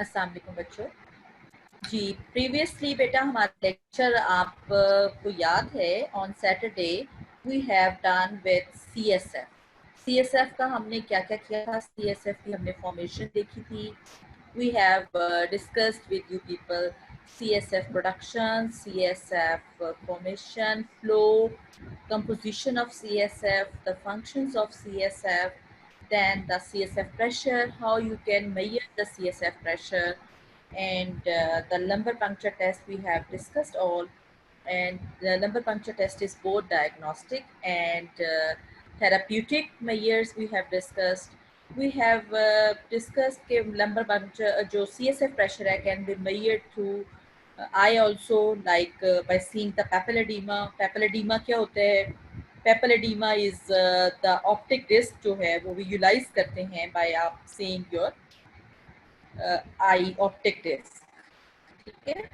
अस्सलाम वालेकुम बच्चों। जी प्रीवियसली बेटा हमारा लेक्चर आपको याद है, on Saturday we have done with CSF का हमने क्या क्या किया था। सीएसएफ की हमने फॉर्मेशन देखी थी। We have discussed with you people CSF production, CSF formation, flow, composition of CSF, the functions of CSF, then the CSF pressure, how you can measure the CSF pressure, and the lumbar puncture test we have discussed all. And the lumbar puncture test is both diagnostic and therapeutic measures we have discussed. We have discussed that lumbar puncture जो CSF pressure है can be measured through eye also, like by seeing the papilledema. Papilledema क्या होता है? Papilledema is the optic disc जो है वो visualize करते हैं by आप seeing your eye optic disc. ठीक है,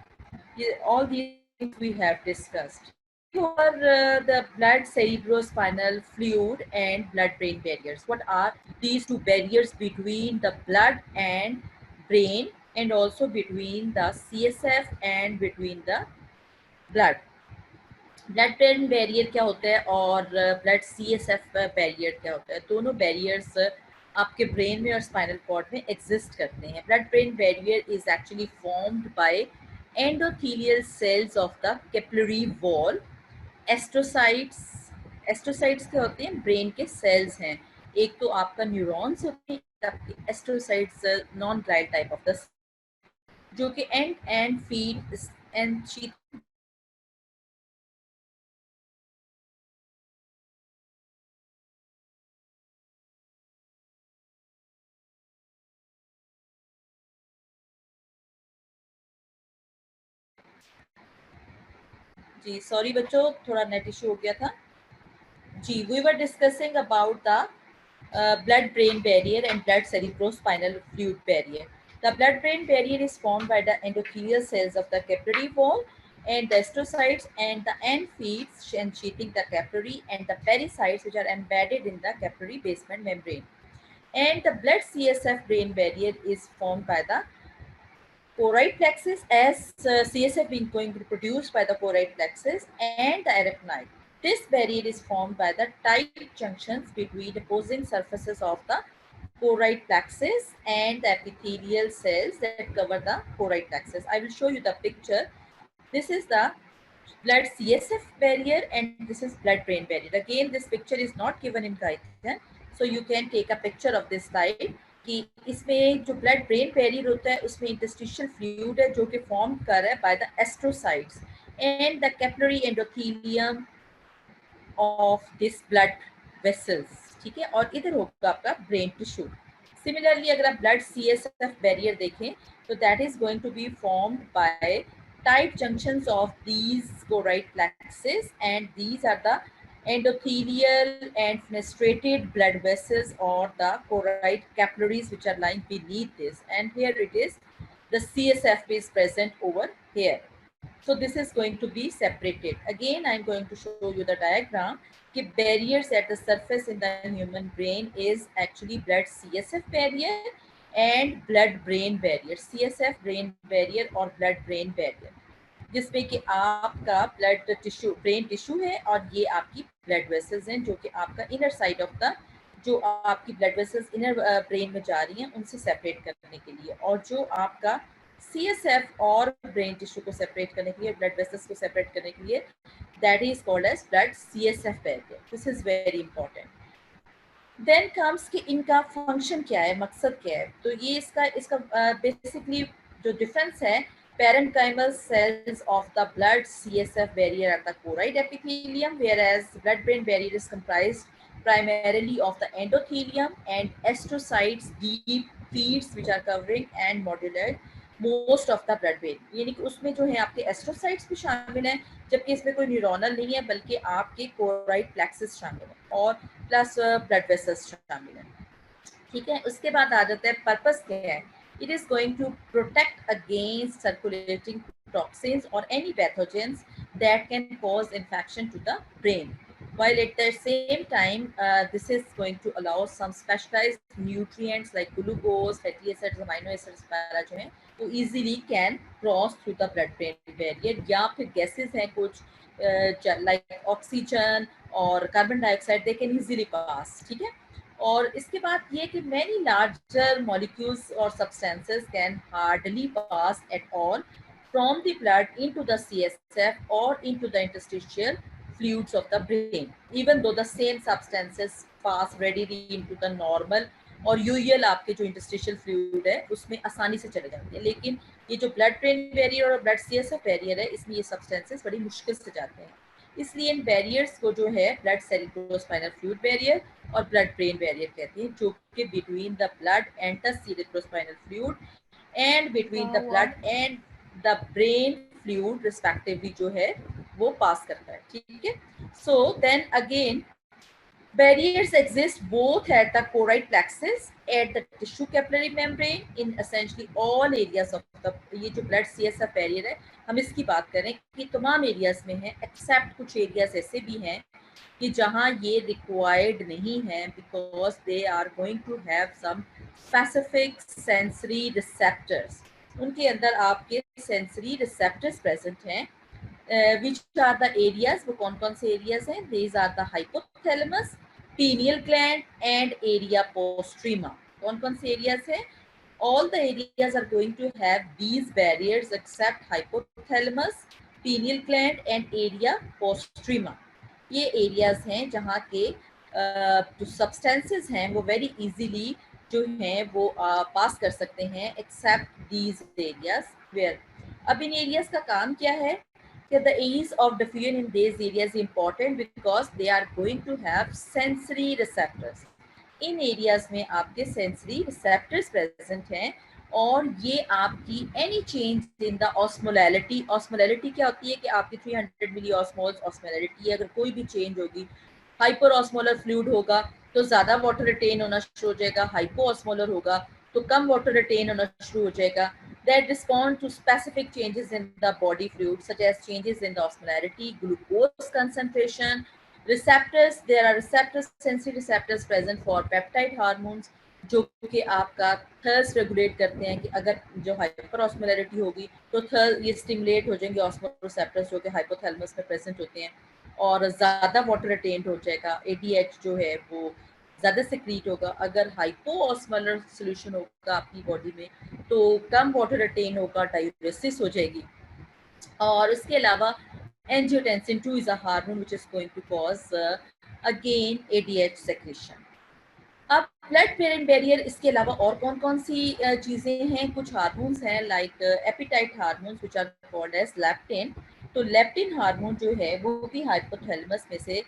ये all these things we have discussed. For the blood cerebrospinal fluid and blood brain barriers, what are these two barriers between the blood and brain, and also between the CSF and between the blood? Blood brain barrier क्या होता है और blood CSF barrier क्या होता है? दोनों barriers आपके brain में और स्पाइनल कॉर्ड में एग्जिस्ट करते हैं. Blood brain barrier is actually formed by endothelial cells of the capillary wall. Astrocytes, astrocytes क्या होते हैं? ब्रेन के सेल्स हैं. एक तो आपका न्यूरॉन्स होते हैं, आपके astrocytes non glial type of the, जो कि एंड फीड एंड शीट. जी सॉरी बच्चों, थोड़ा नेट इशू हो गया था. जी we were discussing about the blood brain barrier and blood cerebrospinal fluid barrier. The blood brain barrier is formed by the endothelial cells of the capillary wall and the astrocytes and the end feeds and sheathing the capillary, and the pericytes which are embedded in the capillary basement membrane. And the blood CSF brain barrier is formed by the choroid plexus, as CSF being going to be produced by the choroid plexus and the arachnoid. This barrier is formed by the tight junctions between the opposing surfaces of the choroid plexus and the epithelial cells that cover the choroid plexus. I will show you the picture. This is the blood CSF barrier and this is blood brain barrier. Again, this picture is not given in guidance, so you can take a picture of this slide. कि इसमें जो blood brain barrier होता है उसमें interstitial fluid है जो कि form कर रहा है by the astrocytes and the capillary endothelium of this blood vessels. ठीक है, और इधर होगा आपका ब्रेन टिश्यू. सिमिलरली अगर आप ब्लड CSF बैरियर देखें तो that is going to be formed by tight junctions of these choroid plexus, and these are the endothelial and fenestrated blood vessels or the choroid capillaries which are lying beneath this, and here it is the CSF is present over here. So this is going to be separated. Again, I'm going to show you the diagram. कि barriers at the surface in the human brain is actually blood CSF barrier and blood brain barrier. CSF brain barrier और blood brain barrier, जिसमें कि आपका blood tissue brain tissue है और ये आपकी blood vessels हैं जो कि आपका इनर साइड ऑफ द, जो आपकी ब्लड वेसल्स इनर ब्रेन में जा रही हैं उनसे सेपरेट करने के लिए, और जो आपका CSF और ब्रेन टिश्यू को सेपरेट करने के लिए, ब्लड वेसल्स को सेपरेट करने के लिए, that is called as blood CSF barrier. This is very important. Then comes कि इनका फंक्शन क्या है, मकसद क्या है. तो ये इसका इसका बेसिकली जो डिफरेंस है, parenchymal cells of the blood CSF barrier are the choroid epithelium, whereas blood-brain barrier is comprised primarily of the endothelium and astrocytes, deep feeds which are covering and modulate most of the blood brain. यानी कि उसमें जो है आपके astrocytes भी शामिल हैं, जबकि इसमें कोई न्यूरोनल नहीं है बल्कि आपके कोराइड प्लेक्सस शामिल है और प्लस ब्लड वेसल्स शामिल हैं. ठीक है, उसके बाद आ जाता है पर्पस क्या है. It is going to protect against circulating toxins or any pathogens that can cause infection to the brain. while at the same time this is going to allow some specialized nutrients like glucose, fatty acids, amino acids वगैरह जो हैं वो easily can cross through the blood brain barrier, या फिर gases हैं कुछ like oxygen और carbon dioxide they can easily pass, ठीक है। और इसके बाद ये कि many larger molecules or substances can hardly pass at all from the blood into the CSF or into the interstitial fluids of the brain, even though the same substances pass readily into the normal और usual आपके जो interstitial fluid है उसमें आसानी से चले जाते हैं, लेकिन ये जो ब्लड ब्रेन बैरियर और ब्लड सीएसएफ बैरियर है इसमें ये सब्सटेंसेस बड़ी मुश्किल से जाते हैं। इसलिए इन बैरियर्स को जो है ब्लड सेरिब्रोस्पाइनल फ्लूइड बैरियर और ब्लड ब्रेन बैरियर कहते हैं, जो कि between the blood and the cerebrospinal fluid and between the blood and the brain fluid respectively जो है वो पास करता है, ठीक है। So then again barriers exist both at the choroid plexus, at the tissue capillary membrane, in essentially all areas of the ये जो blood CSF barrier है हम इसकी बात करें कि तमाम एरियाज में है, एक्सेप्ट कुछ एरियाज ऐसे भी हैं कि जहां ये रिक्वायर्ड नहीं है because they are going to have some specific sensory receptors, उनके अंदर आपके सेंसरी रिसेप्टर्स प्रेजेंट हैं। which are the areas, वो कौन कौन से एरियाज हैं? These are the hypothalamus, pineal gland and area postrema. कौन कौन से एरियाज हैं? All the areas are going to have these barriers except hypothalamus, pineal gland and area postrema. ये एरियाज हैं जहाँ के जो सब्सटेंसेस हैं वो वेरी इजीली जो हैं वो पास कर सकते हैं एक्सेप्ट दीज एरियाज वेयर। अब इन एरियाज का काम क्या है कि the ease of diffusion in these areas is important because they are going to have sensory receptors. In areas में आपके सेंसरी रिसेप्टर्स प्रेजेंट हैं और ये आपकी any change in the osmolality, osmolality क्या होती है कि आपकी 300 मिली ऑस्मोल्स ऑस्मोलैलिटी है, अगर कोई भी चेंज होगी, हाइपर ऑस्मोलर फ्लूइड होगा तो ज़्यादा वाटर रिटेन होना शुरू हो जाएगा, हाइपो ऑस्मोलर होगा तो कम वाटर रिटेन होना शुरू हो जाएगा, that respond to specific changes in the body fluid such as changes in the osmolarity, glucose concentration, receptors, there are receptors, sensory receptors present for peptide hormones जो कि आपका थर्स्ट रेगुलेट करते हैं कि अगर जो हाइपर ऑस्मोलैरिटी होगी तो थर्स्ट ये स्टिमुलेट हो जाएंगे ऑस्मोल रिसेप्टर्स जो कि हाइपोथैलेमस में प्रेजेंट होते हैं और ज़्यादा वाटर रिटेन हो जाएगा, एडीएच जो है वो ज़्यादा सिक्रीट होगा। अगर हाइपो ऑस्मोलर सोल्यूशन होगा आपकी बॉडी में तो कम वाटर रिटेन होगा, डायूरेसिस हो जाएगी। और उसके अलावा angiotensin 2 is a hormone which is going to cause again ADH secretion. अब ब्लड ब्रेन बैरियर इसके अलावा और कौन कौन सी चीज़ें हैं? कुछ हार्मोन्स हैं like appetite hormones which are called as leptin. तो लेप्टिन हार्मोन जो है वो भी हाइपोथैलेमस में से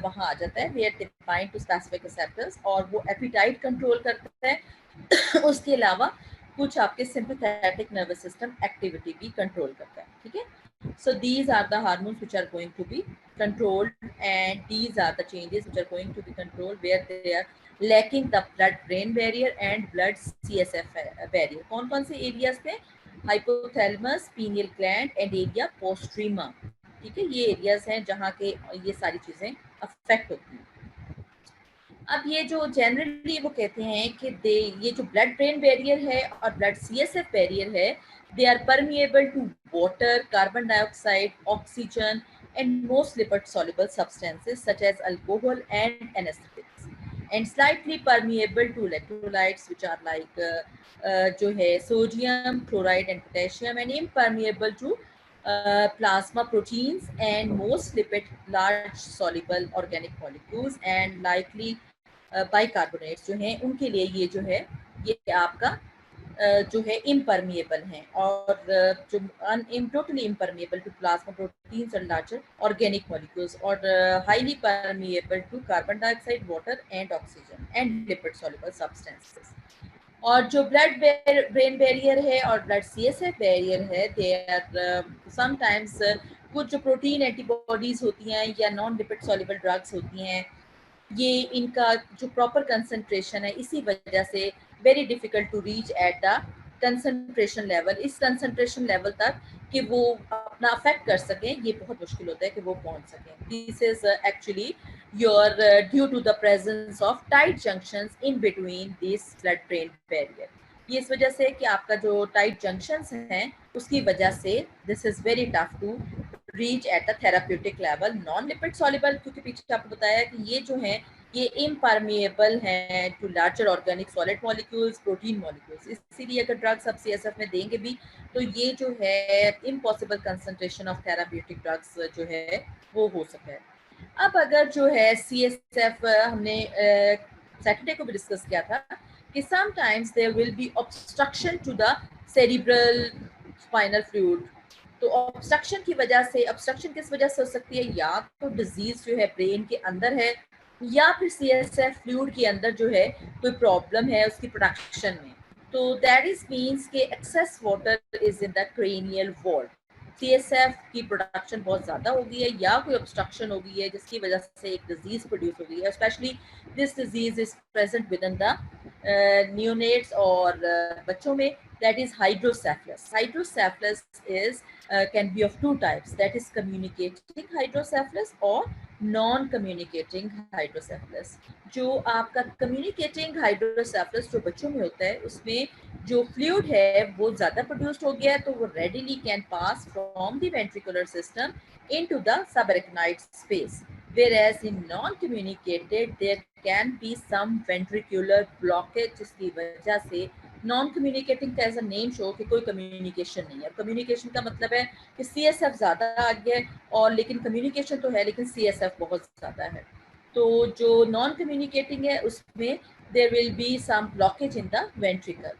वहाँ आ जाता है, where they bind to specific receptors और वो एपिटाइट कंट्रोल करता है। उसके अलावा कुछ आपके सिंपैथेटिक नर्वस सिस्टम एक्टिविटी भी कंट्रोल करता है, ठीक है। So these are the hormones which are going to be controlled and these are the changes which are going to be controlled where they are lacking the blood-brain barrier and blood CSF barrier. कौन कौन से areas पे? Hypothalamus, pineal gland and area postrema, ठीक है। ये areas हैं जहाँ के ये सारी चीज़ें अफेक्ट होती हैं। अब ये जो जनरली वो कहते हैं कि ये जो ब्लड ब्रेन बैरियर है और ब्लड सीएसएफ बैरियर है, they are permeable to water, carbon dioxide, oxygen and most lipid soluble substances such as alcohol and anesthetics, and slightly permeable to electrolytes which are like जो है sodium, chloride and potassium, and impermeable to plasma proteins and most lipid large soluble organic molecules and likely bicarbonates जो हैं उनके लिए ये जो है ये आपका जो है इम्परमिएबल हैं और जो totally impermeable to plasma proteins and larger organic molecules और highly permeable to carbon dioxide, water and oxygen and lipid soluble substances. और जो ब्लड ब्रेन बैरियर है और ब्लड सीएसएफ बैरियर है, दे आर समटाइम्स कुछ जो प्रोटीन एंटीबॉडीज होती हैं या नॉन लिपिड सॉल्युबल ड्रग्स होती हैं, ये इनका जो प्रॉपर कंसंट्रेशन है इसी वजह से very difficult to reach at the concentration level, इस कंसंट्रेशन लेवल तक कि वो ना अफेक्ट कर सकें, ये बहुत मुश्किल होता है कि वो पहुंच सकें। This is actually your due to the presence of tight junctions in between this blood brain barrier. ये इस वजह से कि आपका जो टाइट जंक्शंस हैं उसकी वजह से this is very tough to reach at the therapeutic level. Non lipid soluble, क्योंकि पीछे आपको बताया कि ये जो है ये इम्परमिएबल हैं to larger organic solid molecules, protein molecules. इसीलिए अगर ड्रग्स आप सीएसएफ में देंगे भी तो ये जो है impossible concentration of therapeutic drugs जो है वो हो सकता है। अब अगर जो है सीएसएफ हमने सैटरडे को भी डिस्कस किया था कि sometimes there will be obstruction to the cerebral spinal fluid. तो ऑब्स्ट्रक्शन की वजह से, ऑब्स्ट्रक्शन किस वजह से हो सकती है, या तो डिजीज जो है ब्रेन के अंदर है या फिर सीएसएफ फ्लूइड के अंदर जो है कोई प्रॉब्लम है उसकी प्रोडक्शन में। तो दैट इज मीन्स के excess water is in the cranial wall. CSF की प्रोडक्शन बहुत ज़्यादा हो गई है या कोई ऑब्स्ट्रक्शन हो गई है जिसकी वजह से एक डिजीज प्रोड्यूस हो गई है। Specially this disease is present with in the neonates और बच्चों में, that is hydrocephalus. Hydrocephalus is can be of two types, that is communicating hydrocephalus or non-communicating hydrocephalus. जो आपका communicating hydrocephalus जो बच्चों में होता है उसमें जो fluid है वो ज़्यादा produced हो गया है तो वो readily can pass from the ventricular system into the subarachnoid space. Whereas in non-communicated there can be some ventricular blockage जिसकी वजह से नॉन कम्युनिकेटिंग का एज अ नेम शो कि कोई कम्युनिकेशन नहीं है। कम्युनिकेशन का मतलब है कि सीएसएफ ज़्यादा आ गया है और लेकिन कम्युनिकेशन तो है लेकिन सीएसएफ बहुत ज़्यादा है। तो जो नॉन कम्युनिकेटिंग है उसमें there will be some blockage in the ventricle.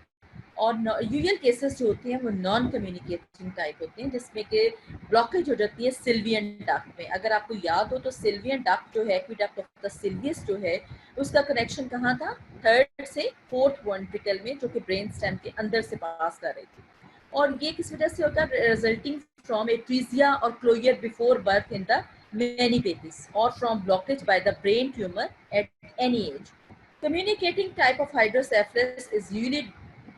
और यूजुअल केसेस जो होती हैं वो नॉन कम्युनिकेटिंग टाइप होते हैं जिसमें कि ब्लॉकेज हो जाती है सिल्वियन डक्ट में। अगर आपको याद हो तो सिल्वियन डक्ट जो है, एक्वीडक्ट ऑफ द सिल्वियस जो है, उसका कनेक्शन कहाँ था, थर्ड से फोर्थ वेंट्रिकल में, जो कि ब्रेन स्टेम के अंदर से पास कर रही थी। और ये किस वजह से होता है, रिजल्टिंग फ्रॉम एट्रीजिया और closure before birth in the many babies और from blockage by the brain tumour at any age. Communicating type of hydrocephalus is usually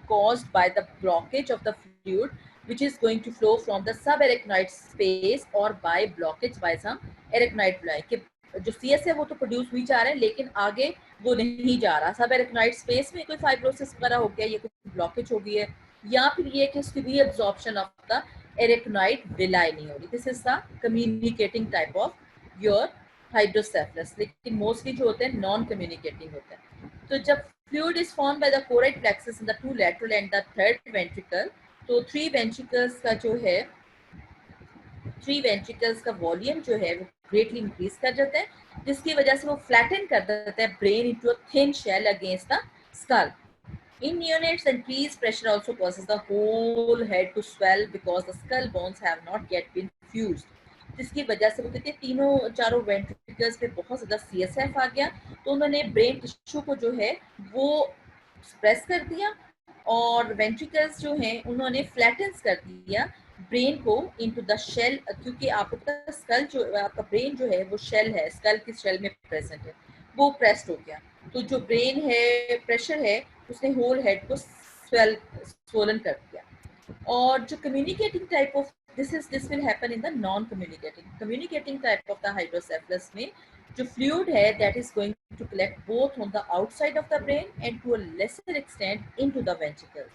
caused by the blockage of the fluid which is going to flow from the subarachnoid space or by blockage by some arachnoid fluid। कि जो CS है वो तो produce हुई जा रहा है लेकिन आगे वो नहीं जा रहा, सब एरेक्नॉइड स्पेस में कोई फाइब्रोसिस वगैरह हो गया, ये कोई ब्लॉकेज हो गई है, या फिर ये कि उसकी reabsorption of the arachnoid villi नहीं हो रही। This is the communicating type of your hydrocephalus. लेकिन मोस्टली जो होते हैं नॉन कम्युनिकेटिंग होते हैं। तो जब fluid is form by the choroid plexus in the two lateral and the third ventricle, तो थ्री वेंट्रिकल्स का जो है, थ्री वेंट्रिकल्स का वॉल्यूम जो है वो ग्रेटली इंक्रीज कर जाता है जिसकी वजह से वो फ्लैटन कर देता है brain into a thin shell against the skull. In neonates, increased pressure also causes the whole head to swell because the skull bones have not yet been fused. जिसकी वजह से वो कहते हैं तीनों चारों वेंट्रिकल्स पे बहुत ज़्यादा CSF आ गया तो उन्होंने ब्रेन टिश्यू को जो है वो स्प्रेस कर दिया और वेंट्रिकल्स जो हैं उन्होंने फ्लैटन्स कर दिया ब्रेन को इनटू द शेल। क्योंकि आपको पता है स्कल जो आपका ब्रेन जो है वो शेल है, स्कल की शेल में प्रेजेंट है, वो प्रेस्ड हो गया। तो जो ब्रेन है, प्रेशर है, उसने होल हेड को स्वोलन कर दिया। और जो communicating type of this will happen in the non communicating type of the hydrocephalus में जो फ्लूइड है that is going to collect both on the outside of the brain and to a lesser extent into the ventricle.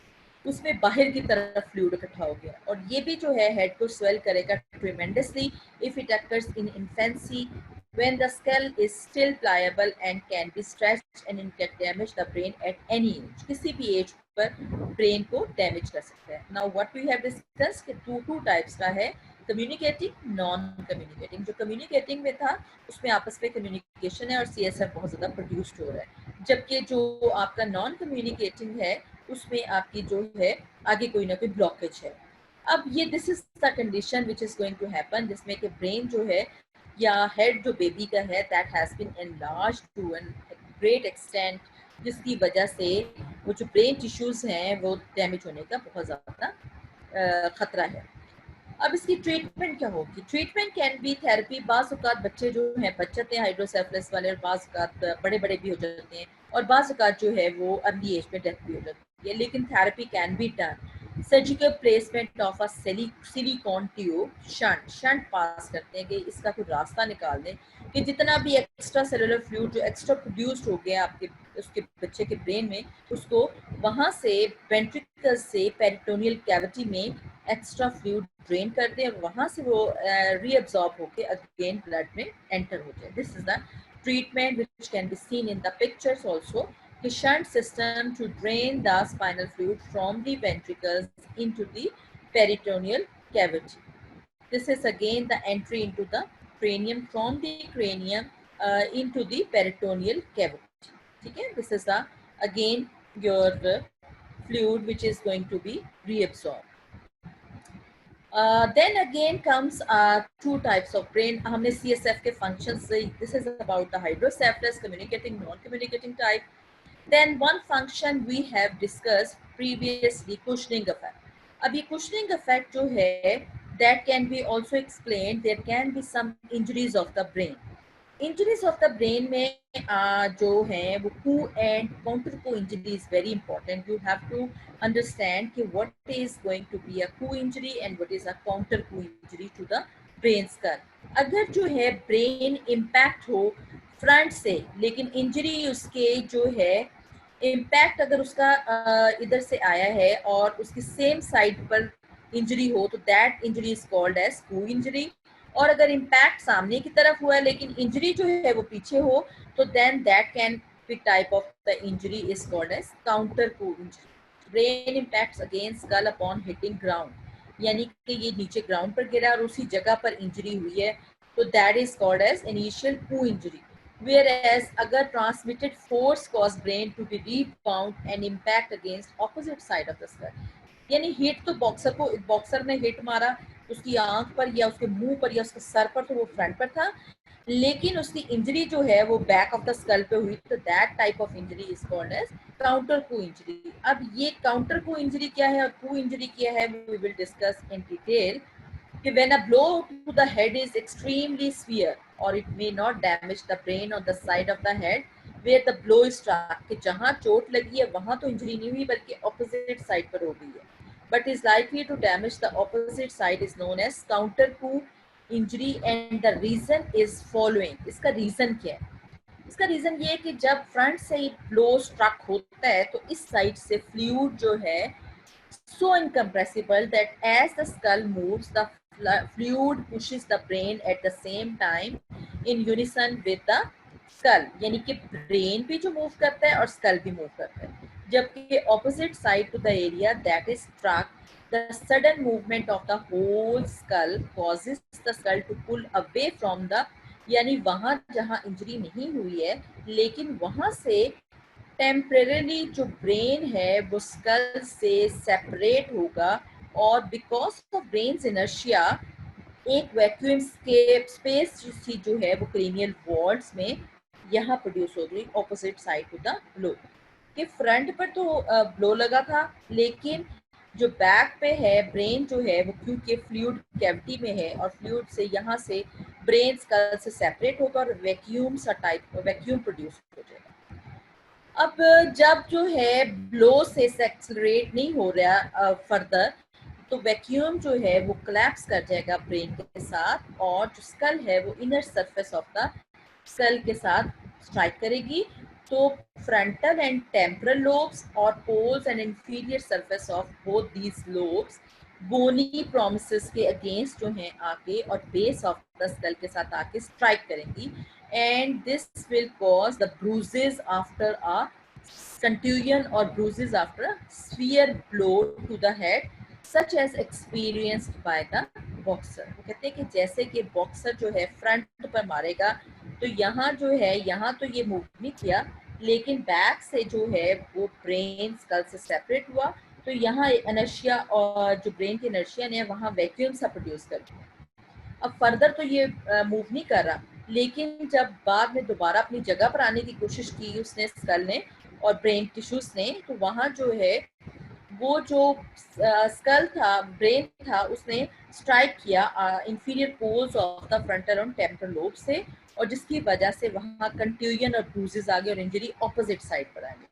उसमें बाहर की तरफ fluid इकट्ठा हो गया और ये भी जो है हेड को स्वेल करेगा tremendously if it occurs in infancy when the skull is still pliable and can be stretched and it can damage the brain at any age। किसी भी एज पर ब्रेन को डैमेज कर सकता है। Now what we have discuss कि two types का है, communicating, non communicating. जो कम्युनिकेटिंग में था उसमें आपस में कम्युनिकेशन है और सीएसएफ बहुत ज़्यादा प्रोड्यूस्ड हो रहा है, जबकि जो आपका नॉन कम्युनिकेटिंग है उसमें आपकी जो है आगे कोई ना कोई ब्लॉकेज है। अब ये this is the condition which is going to happen जिसमें कि ब्रेन जो है या हेड जो बेबी का है that has been enlarged to an great extent जिसकी वजह से वो जो ब्रेन टिश्यूज़ हैं वो डैमेज होने का बहुत ज़्यादा ख़तरा है। अब इसकी ट्रीटमेंट क्या होगी? Treatment can be therapy. बाज़ औक़ात बच्चे जो हैं बच जाते हैं हाइड्रोसेफलस वाले और बाज़ औक़ात बड़े बड़े भी हो जाते हैं और बाज़ औक़ात जो है वो अर्ली एज में डेथ भी हो जाती है, लेकिन therapy can be done. Surgical placement of a silicone tube, shunt pass करते हैं कि इसका कोई रास्ता निकाल दें कि जितना भी एक्स्ट्रा सेलुलर फ्लूइड जो एक्स्ट्रा प्रोड्यूस्ड हो गया आपके उसके बच्चे के ब्रेन में, उसको वहाँ से वेंट्रिकल से पेरिटोनियल कैविटी में एक्स्ट्रा फ्लूइड ड्रेन कर दें और वहाँ से वो रीअब्सॉर्ब होके अगेन ब्लड में एंटर हो जाए. This is the treatment which can be seen in the pictures also. The shunt system to drain the spinal fluid from the ventricles into the peritoneal cavity. This is again the entry into the cranium from the cranium into the peritoneal cavity. Okay? This is the again your fluid which is going to be reabsorbed. Then again comes two types of brain. हमने CSF के functions से, this is about the hydrocephalus, communicating, non-communicating type. Then one function we have discussed previously, cushioning effect. अब ये cushioning effect जो है, that can be also explained. There can be some injuries of the brain. Injuries of the brain में जो हैं वो coup and counter coup injury is very important. You have to understand कि what is going to be a coup injury and what is a counter coup injury to the brain skull. अगर जो है brain impact हो front से, लेकिन injury उसके जो है इम्पैक्ट अगर उसका इधर से आया है और उसकी सेम साइड पर इंजरी हो, तो that injury is called as coup injury. और अगर इम्पैक्ट सामने की तरफ हुआ है लेकिन इंजरी जो है वो पीछे हो, तो then that can be type of the injury is called as counter coup injury. Brain impacts against skull upon hitting ground, यानी कि ये नीचे ग्राउंड पर गिरा और उसी जगह पर इंजरी हुई है, तो that is called as initial coup injury. Whereas अगर transmitted force cause brain to be rebound and impact against opposite side of the skull, यानी हिट तो बॉक्सर ने हिट मारा उसकी आंख पर या उसके मुंह पर या उसके सर पर, तो वो फ्रंट पर था, लेकिन उसकी इंजरी जो है वो बैक ऑफ द स्कल पे हुई, तो that type of injury is called as counter coup injury. अब ये काउंटर कू इंजरी क्या है और कू इंजरी क्या है, we will discuss in detail. When a blow to the head is extremely severe, or it may not damage the brain on the side of the head where the blow is struck, कि जहाँ चोट लगी है वहाँ तो injury नहीं हुई बल्कि ऑपोजिट साइड पर हो गई है, but is likely to damage the opposite side is known as counter coup injury. And the reason is following. इसका रीजन क्या है? इसका रीजन ये है कि जब फ्रंट से ब्लो स्ट्रक होता है तो इस साइड से फ्लूइड जो है so incompressible that as the skull moves, the fluid pushes the brain at the same time in unison with the skull. यानी कि ब्रेन भी जो मूव करता है और स्कल भी मूव करता है, जबकि opposite side to the area that is struck, the sudden movement of the whole skull causes the skull to pull away from the, यानी वहां जहां इंजरी नहीं हुई है लेकिन वहां से टेम्परेली जो ब्रेन है वो स्कल से सेपरेट होगा, और बिकॉज ऑफ ब्रेन्स इनर्शिया एक वैक्यूम स्पेस जो है वो क्रेनियल वॉल्स में यहाँ प्रोड्यूस हो गई opposite side to the blow. कि फ्रंट पर तो ब्लो लगा था, लेकिन जो बैक पे है ब्रेन जो है वो क्योंकि फ्लूइड कैविटी में है और फ्लूइड से यहाँ से ब्रेन स्कल से सेपरेट होगा और वैक्यूम प्रोड्यूस हो जाएगा. अब जब जो है ब्लो से एक्सेलरेट नहीं हो रहा फर्दर, तो वैक्यूम जो है वो कोलैप्स कर जाएगा ब्रेन के साथ और जो स्कल है वो inner surface of the skull के साथ स्ट्राइक करेगी. तो फ्रंटल एंड टेम्परल लोब्स और poles and inferior surface of both these lobes bony prominences के अगेंस्ट जो हैं आके और बेस ऑफ द स्कल के साथ आके स्ट्राइक करेंगी, and this will cause the bruises after a contusion or bruises after a severe blow to the head such as experienced by the boxer. वो कहते हैं कि जैसे कि बॉक्सर जो है फ्रंट पर मारेगा तो यहाँ जो है यहाँ तो ये मूव नहीं किया, लेकिन बैक से जो है वो ब्रेन स्कल से सेपरेट हुआ, तो यहाँ इनर्शिया और जो ब्रेन की इनर्शिया ने वहाँ वैक्यूम सा प्रोड्यूस कर दिया. अब फर्दर तो ये मूव नहीं कर रहा, लेकिन जब बाद में दोबारा अपनी जगह पर आने की कोशिश की उसने स्कल ने और ब्रेन टिश्यूज ने, तो वहाँ जो है वो जो स्कल था ब्रेन था उसने स्ट्राइक किया inferior poles of the frontal और टेम्परल लोब से, और जिसकी वजह से वहाँ कंट्यूजन और ब्रूजेस आ गए और इंजरी ऑपोजिट साइड पर आ गई.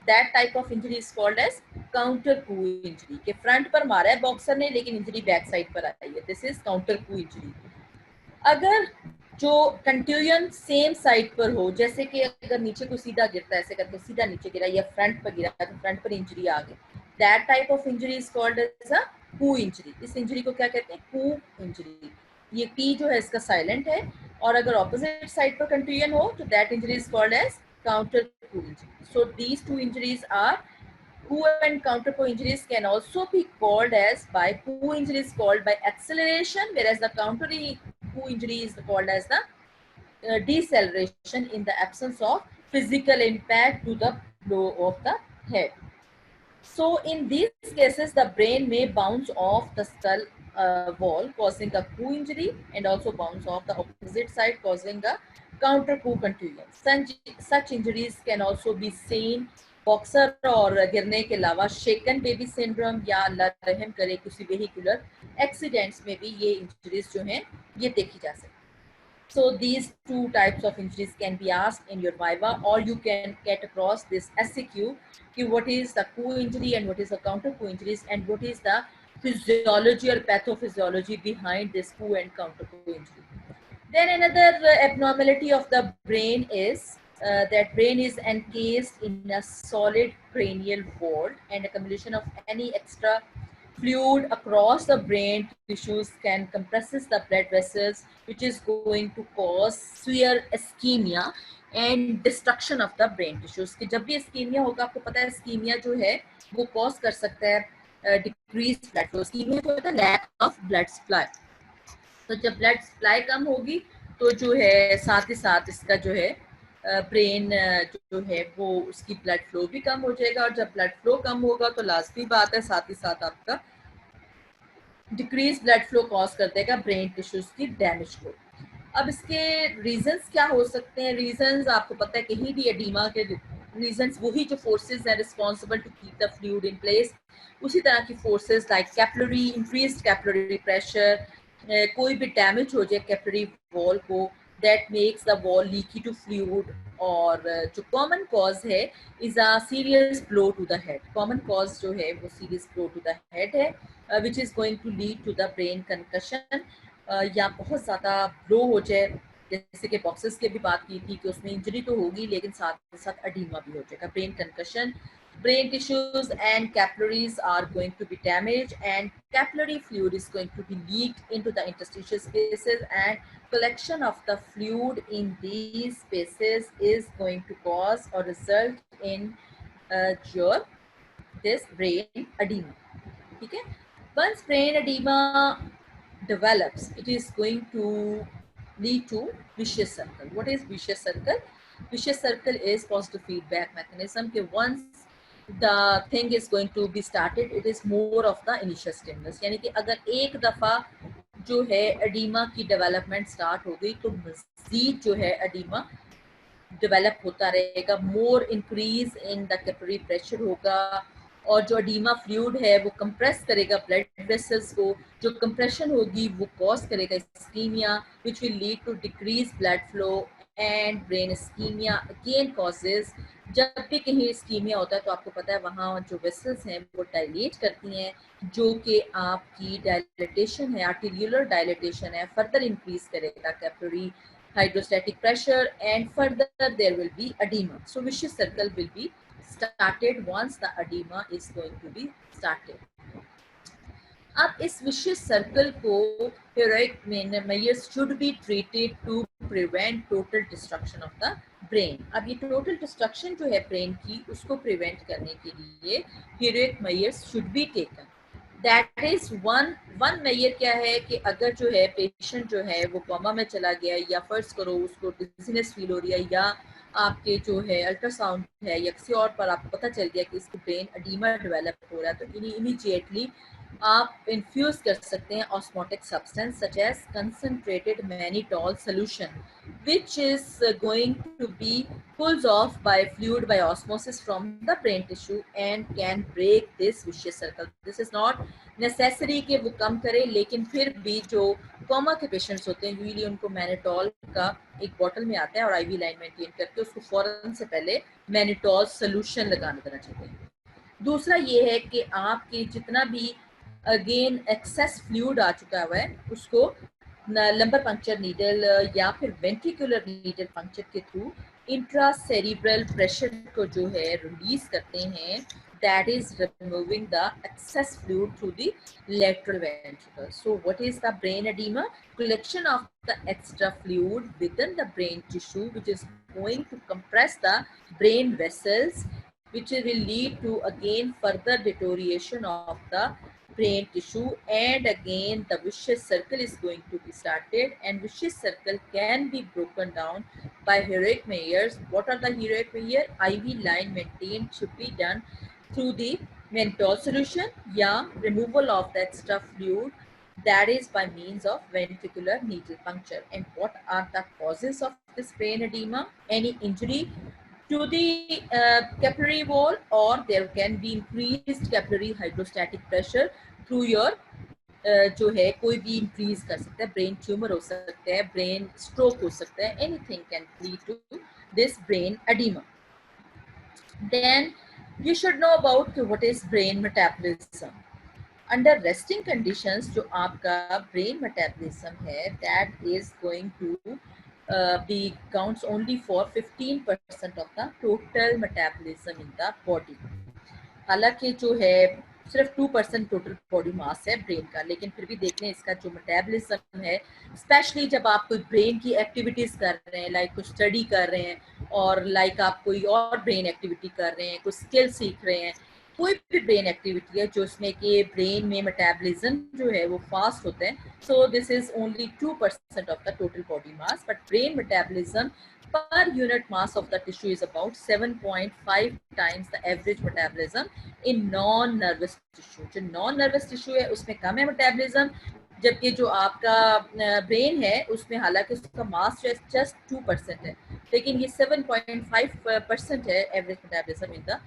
That type of injury is called as counter coup injury, के फ्रंट पर मारा है बॉक्सर ने लेकिन इंजरी बैक साइड पर आई है, this is counter coup injury. अगर जो कंट्यूजन सेम साइड पर हो, जैसे कि अगर नीचे को सीधा गिरता है, ऐसे करके सीधा नीचे गिरा या फ्रंट पर गिरा तो फ्रंट पर इंजरी आ गई, that type of injury is called as a coup injury. इस इंजरी को क्या कहते हैं? कू इंजरी। ये टी जो है इसका साइलेंट है, और अगर ऑपोजिट साइड पर कंट्यूजन हो तो that injury is called as counter coup injury. So these two injuries are Coup and counter coup injuries can also be called as by coup injury is called by acceleration, whereas the counter coup injury is called as the deceleration in the absence of physical impact to the blow of the head. So in these cases, the brain may bounce off the skull wall, causing a coup injury, and also bounce off the opposite side, causing a counter coup contusion. Such injuries can also be seen boxer और गिरने के अलावा शेकन baby syndrome या अल्लाह रहम करे किसी vehicular accidents में भी ये इंजरीज जो हैं ये देखी जा सकती है। So these two types of injuries can be asked in your viva, or you can get across this SCQ कि what is the coup injury and what is the counter coup injuries and what is the physiology or pathophysiology behind this coup and counter coup injury. Then another abnormality of the brain is that brain is encased in a solid cranial vault, and accumulation of any extra fluid across the brain tissues can compresses the blood vessels, which is going to cause severe ischemia and destruction of the brain tissues. कि जब भी ischemia होगा, आपको पता है ischemia जो है वो cause कर सकता है decreased blood flow. Ischemia जो होता है lack of blood supply. तो जब ब्लड सप्लाई कम होगी तो जो है साथ ही साथ इसका जो है ब्रेन जो है वो उसकी ब्लड फ्लो भी कम हो जाएगा, और जब ब्लड फ्लो कम होगा तो लाजमी बात है साथ ही साथ आपका डिक्रीज ब्लड फ्लो कॉज कर देगा ब्रेन टिश्यूज की डैमेज को। अब इसके रीजंस क्या हो सकते हैं? रीजंस आपको पता है कि हीट एडीमा के रीजंस वही जो फोर्सेस हैं responsible to keep the fluid in place, उसी तरह की forces like capillary increased capillary pressure, कोई भी डैमेज हो जाए कैपिलरी वॉल को, that makes the wall leaky to fluid, और जो कॉमन कॉज है is a serious blow to the head. Common cause जो है वो serious blow to the head है, which is going to lead to the brain concussion, या बहुत ज़्यादा ब्लो हो जाए, जैसे कि बॉक्सेस की भी बात की थी कि उसमें इंजरी तो होगी लेकिन साथ के साथ एडीमा भी हो जाएगा, brain concussion. Brain tissues and capillaries are going to be damaged, and capillary fluid is going to be leaked into the interstitial spaces, and collection of the fluid in these spaces is going to cause or result in your this brain edema. ठीक है? Once brain edema develops, it is going to lead to vicious circle. What is vicious circle? Vicious circle is positive feedback mechanism कि once the thing is going to be started, it is more of the initial stimulus. यानी कि अगर एक दफ़ा जो है edema की development start हो गई तो मज़ीद जो है एडीमा डेवलप होता रहेगा, मोर increase in the capillary pressure होगा, और जो एडीमा फ्लूइड है वो कंप्रेस करेगा ब्लड वेसल्स को, जो कंप्रेशन होगी वो कॉज करेगा ischaemia, which will lead to decrease blood flow and brain ischaemia again causes. जब भी कहीं इस्कीमिया होता है तो आपको पता है वहाँ जो वेसल्स हैं वो डायलेट करती हैं, जो कि आपकी डायलेटेशन है, आर्टेरियुलर डायलेटेशन है, फर्दर इंक्रीज करेगा capillary hydrostatic pressure, and further there will be edema. So vicious circle will be started once the edema is going to be started. अब इस vicious circle को heroic measures should be treated to prevent total destruction of the brain. अब ये total destruction जो है brain की उसको prevent करने के लिए heroic measures should be taken. That is one major क्या है कि अगर जो है पेशेंट जो है वो कोमा में चला गया, या फर्ज करो उसको डिजीनेस फील हो रही है, या आपके जो है अल्ट्रासाउंड है या किसी और पर आपको पता चल गया कि इसको ब्रेन एडीमा डेवलप हो रहा है, तो इमीडिएटली आप इन्फ्यूज कर सकते हैं osmotic substance such as concentrated mannitol solution which is going to be pulls off by fluid by osmosis from the brain tissue and can break this vicious circle. This is not necessary कि वो कम करे, लेकिन फिर भी जो coma के patients होते हैं यूजली उनको मैनिटॉल का एक बॉटल में आता है और आईवी लाइन मेंटेन करके उसको फौरन से पहले मैनिटॉल सोल्यूशन लगाना देना चाहिए। दूसरा ये है कि आपके जितना भी अगेन एक्सेस फ्लूइड आ चुका हुआ है उसको लंबर पंक्चर नीडल या फिर वेंट्रिकुलर नीडल पंक्चर के थ्रू इंट्रासेरिब्रल प्रेशर को जो है रिलीज करते हैं, that is removing the excess fluid through the lateral ventricle. So what is the brain edema? Collection of the extra fluid within the brain tissue which is going to compress the brain vessels, which will lead to again further deterioration of the brain tissue, and again the vicious circle is going to be started, and vicious circle can be broken down by heroic measures. What are the heroic measures? IV line maintained should be done through the menthol solution, yeah, removal of the extra fluid, that is by means of ventricular needle puncture. And what are the causes of this brain edema? Any injury to the capillary wall, or there can be increased capillary hydrostatic pressure through your जो है कोई भी increase कर सकता है, brain tumour हो सकता है, ब्रेन स्ट्रोक हो सकता है, anything can lead to this brain oedema. Then you should know about what is brain metabolism. Under resting conditions जो आपका brain metabolism है that is going to be counts only for 15% of the total metabolism in the body. हालांकि जो है सिर्फ 2% total body mass है brain का, लेकिन फिर भी देख लें इसका जो मेटाबॉलिज्म है, स्पेशली जब आप कोई ब्रेन की एक्टिविटीज कर रहे हैं, लाइक कुछ स्टडी कर रहे हैं और लाइक आप कोई और ब्रेन एक्टिविटी कर रहे हैं, कुछ स्किल सीख रहे हैं, कोई भी ब्रेन एक्टिविटी है जो उसमें कि ब्रेन में मेटाबॉलिज्म जो है वो फास्ट होता है, so this is only 2% of the total body mass, but brain metabolism per unit mass of the tissue is about 7.5 times the average metabolism in non-nervous tissue. जो non-nervous tissue है उसमें कम है metabolism, जबकि जो आपका brain है उसमें हालांकि उसका मास जो है जस्ट 2% है, लेकिन ये 7.5% है average metabolism in the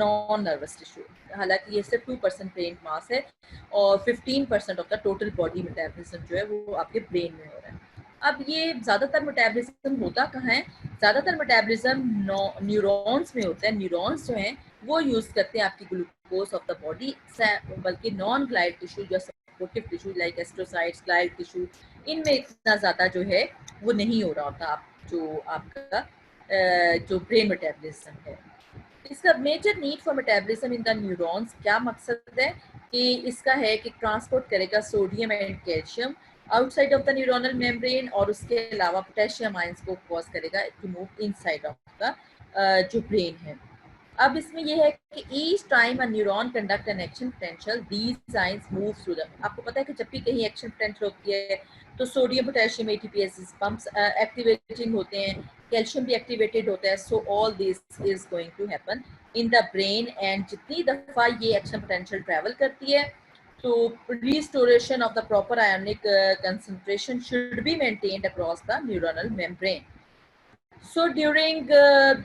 non nervous tissue. हालांकि ये सिर्फ 2% ब्रेन मास है और 15% of the total body metabolism जो है वो आपके ब्रेन में हो रहा है. अब ये ज़्यादातर मेटाबॉलिज्म होता कहाँ है? ज़्यादातर मेटाबॉलिज्म न्यूरॉन्स में होता है. न्यूरॉन्स जो हैं वो यूज़ करते हैं आपकी ग्लूकोज ऑफ द बॉडी, बल्कि नॉन ग्लाइड टिश्यू जो supportive tissue like astrocytes, glide tissue, इनमें इतना ज़्यादा जो है वो नहीं हो रहा होता. जो आपका जो ब्रेन मेटाबॉलिज्म है, इसका major need for metabolism in the neurons, क्या मकसद है कि इसका है कि ट्रांसपोर्ट करेगा sodium and calcium outside of the neuronal membrane, और उसके अलावा पोटेशियम आयंस को कॉज करेगा to move inside of the जो ब्रेन है. अब इसमें यह है कि each time a neuron conduct an action potential these ions move through the. आपको पता है कि जब भी कहीं एक्शन पोटेंशियल होती है तो sodium potassium ATPase pumps activating होते हैं, कैल्शियम भी एक्टिवेटेड होता है. So all this is going to happen in the brain, and जितनी दफ़ा ये एक्शन पोटेंशियल ट्रैवल करती है तो restoration of the proper ionic concentration should be maintained across the neuronal membrane. So during